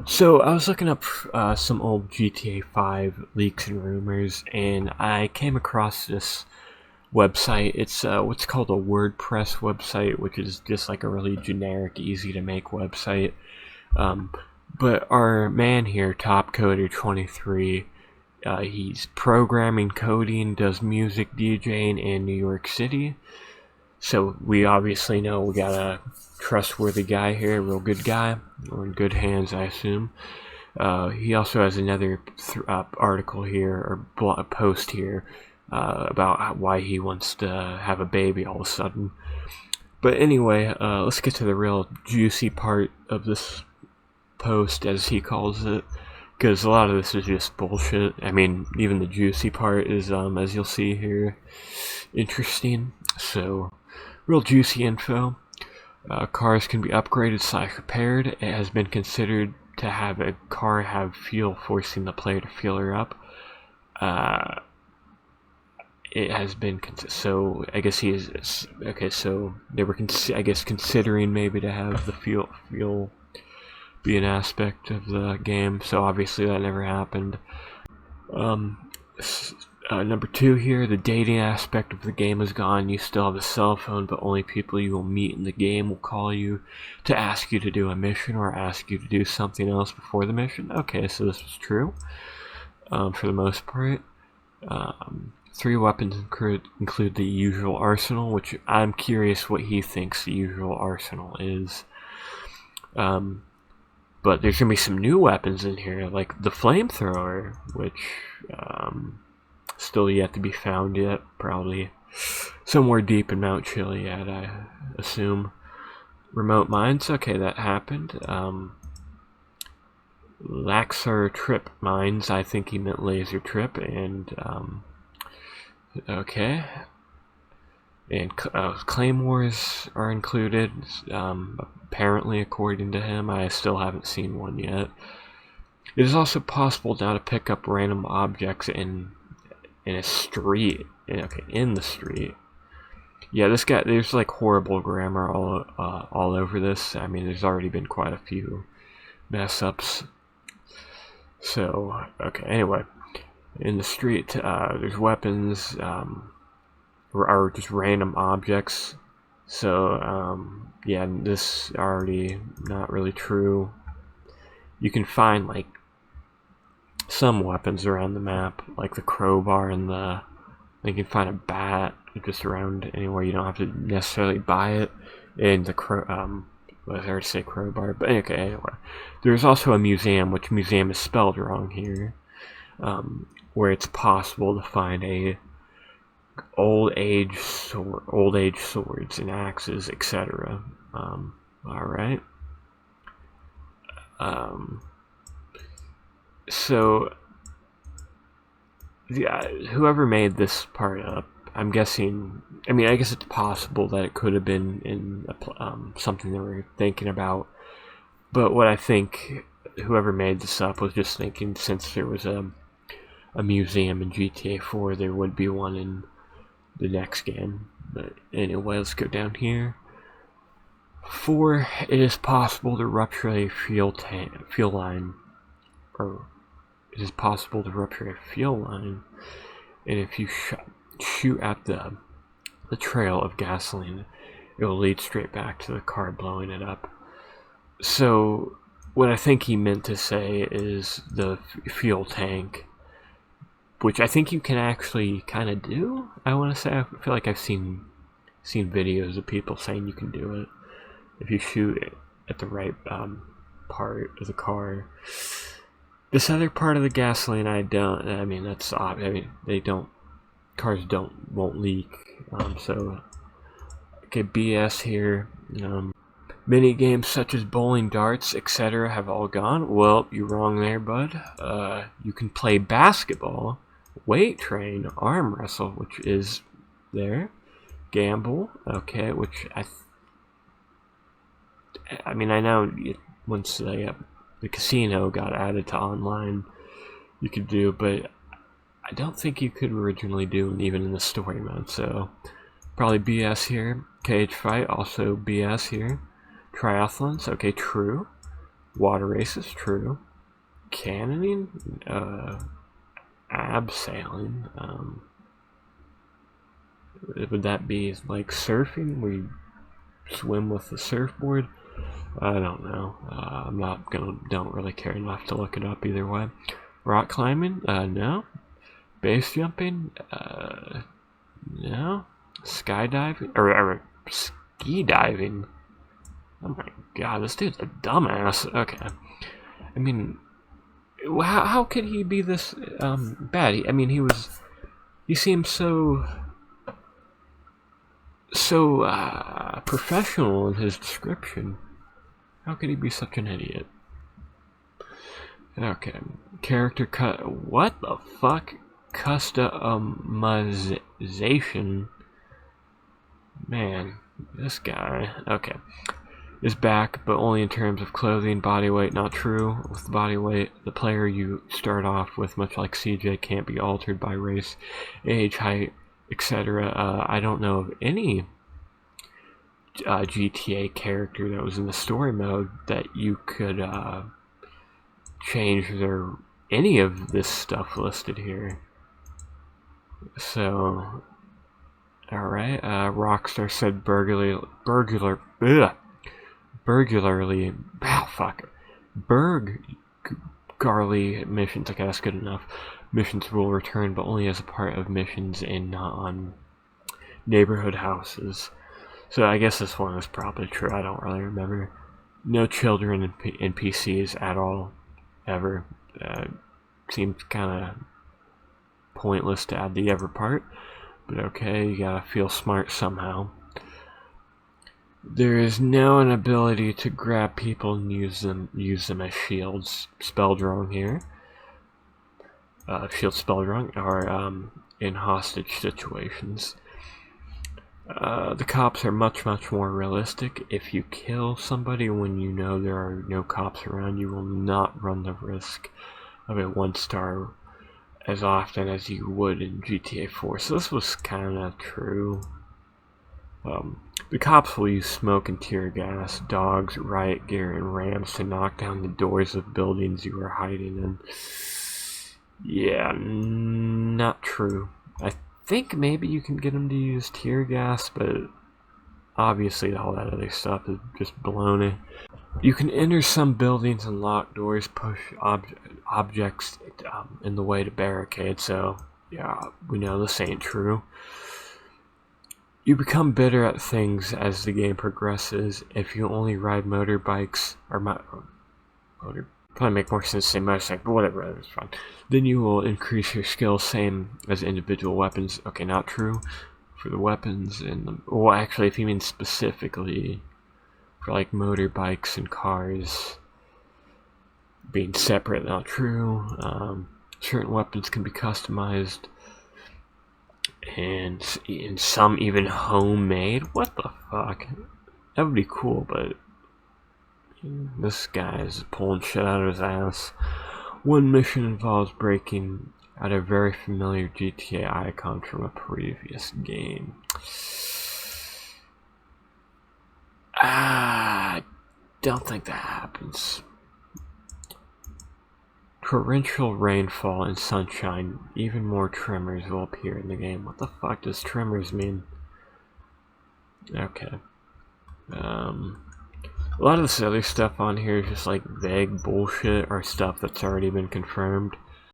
So I was looking up some old GTA 5 leaks and rumors, and I came across this website. It's what's called a WordPress website, which is just like a really generic, easy to make website. Um, but our man here, Top Coder 23, he's programming, coding, does music DJing in New York City. So we obviously know we got a trustworthy guy here, a real good guy. We're in good hands, I assume. He also has another article here, or post here, about why he wants to have a baby all of a sudden. But anyway, let's get to the real juicy part of this post, as he calls it, because a lot of this is just bullshit. I mean, even the juicy part is, as you'll see here, interesting. So, real juicy info. Cars can be upgraded/repaired. It has been considered to have a car have fuel, forcing the player to fuel her up. Uh, it has been so. I guess he is okay. So they were, I guess, considering maybe to have the fuel be an aspect of the game. So obviously that never happened. Um, Number two here, the dating aspect of the game is gone. You still have a cell phone, but only people you will meet in the game will call you to ask you to do a mission or ask you to do something else before the mission. Okay, so this was true for the most part. Three weapons include the usual arsenal, which I'm curious what he thinks the usual arsenal is. But there's going to be some new weapons in here, like the flamethrower, which still yet to be found yet. Probably somewhere deep in Mount Chiliad, I assume. Remote mines, okay, that happened. Laxar trip mines, I think he meant laser trip, and okay. And claymores are included, apparently, according to him. I still haven't seen one yet. It is also possible now to pick up random objects in a street. Okay, in the street. Yeah, this guy. There's like horrible grammar all over this. I mean, there's already been quite a few mess ups. So okay. Anyway, in the street, there's weapons, or just random objects. So yeah, this already not really true. You can find like some weapons around the map, like the crowbar and you can find a bat just around anywhere. You don't have to necessarily buy it. And the I already say crowbar, but okay. Anyway, there's also a museum, which museum is spelled wrong here, where it's possible to find a old age swords and axes, etc. All right. So yeah, whoever made this part up, I'm guessing. I mean, I guess it's possible that it could have been in something they were thinking about. But what I think whoever made this up was just thinking, since there was a museum in GTA 4, there would be one in the next game. But anyway, let's go down here. 4. It is possible to rupture a fuel line, or it is possible to rupture a fuel line, and if you shoot at the trail of gasoline, it will lead straight back to the car, blowing it up. So what I think he meant to say is the fuel tank, which I think you can actually kind of do. I want to say, I feel like I've seen videos of people saying you can do it if you shoot it at the right part of the car. This other part of the gasoline, I don't. I mean, that's obvious. I mean, they don't. Cars won't leak. So, okay, BS here. Mini games such as bowling, darts, etc. have all gone. Well, you're wrong there, bud. You can play basketball, weight train, arm wrestle, which is there. Gamble, okay, which I mean, I know once the casino got added to online, you could do, but I don't think you could originally do, even in the story mode. So probably BS here. Cage fight, also BS here. Triathlons, okay, true. Water races, true. Cannoning, abseiling, would that be like surfing? We swim with the surfboard? I don't know. Don't really care enough to look it up either way. Rock climbing? No. Base jumping? No. Skydiving? Or ski diving? Oh my god, this dude's a dumbass. Okay. I mean, how could he be this bad? He seems so professional in his description. How could he be such an idiot? Okay, character cut. What the fuck? Customization. Man, this guy. Okay. Is back, but only in terms of clothing, body weight. Not true. With the body weight, the player you start off with, much like CJ, can't be altered by race, age, height, etc. I don't know of any GTA character that was in the story mode that you could change any of this stuff listed here. So, alright, Rockstar said burglary missions, okay, that's good enough. Missions will return, but only as a part of missions and not on neighborhood houses. So I guess this one is probably true, I don't really remember. No children in PCs at all, ever. Seems kind of pointless to add the ever part, but okay, you gotta feel smart somehow. There is no inability to grab people and use them as shields. Spelled wrong here. Shield spelled wrong, or in hostage situations. The cops are much more realistic. If you kill somebody when you know there are no cops around, you will not run the risk of a 1-star as often as you would in GTA 4. So this was kind of true. The cops will use smoke and tear gas, dogs, riot gear, and rams to knock down the doors of buildings you are hiding in. Yeah, not true. I think maybe you can get them to use tear gas, but obviously all that other stuff is just baloney. You can enter some buildings and lock doors, push objects in the way to barricade, so yeah, we know this ain't true. You become better at things as the game progresses. If you only ride motorbikes, probably make more sense to say motorcycle, but whatever, it's fine. Then you will increase your skill, same as individual weapons. Okay, not true for the weapons well, actually, if you mean specifically for like motorbikes and cars being separate, not true. Certain weapons can be customized, and some even homemade. What the fuck? That would be cool, but this guy is pulling shit out of his ass. One mission involves breaking out a very familiar GTA icon from a previous game. I don't think that happens. Torrential rainfall and sunshine, even more tremors will appear in the game. What the fuck does tremors mean? Okay. A lot of this other stuff on here is just like vague bullshit or stuff that's already been confirmed.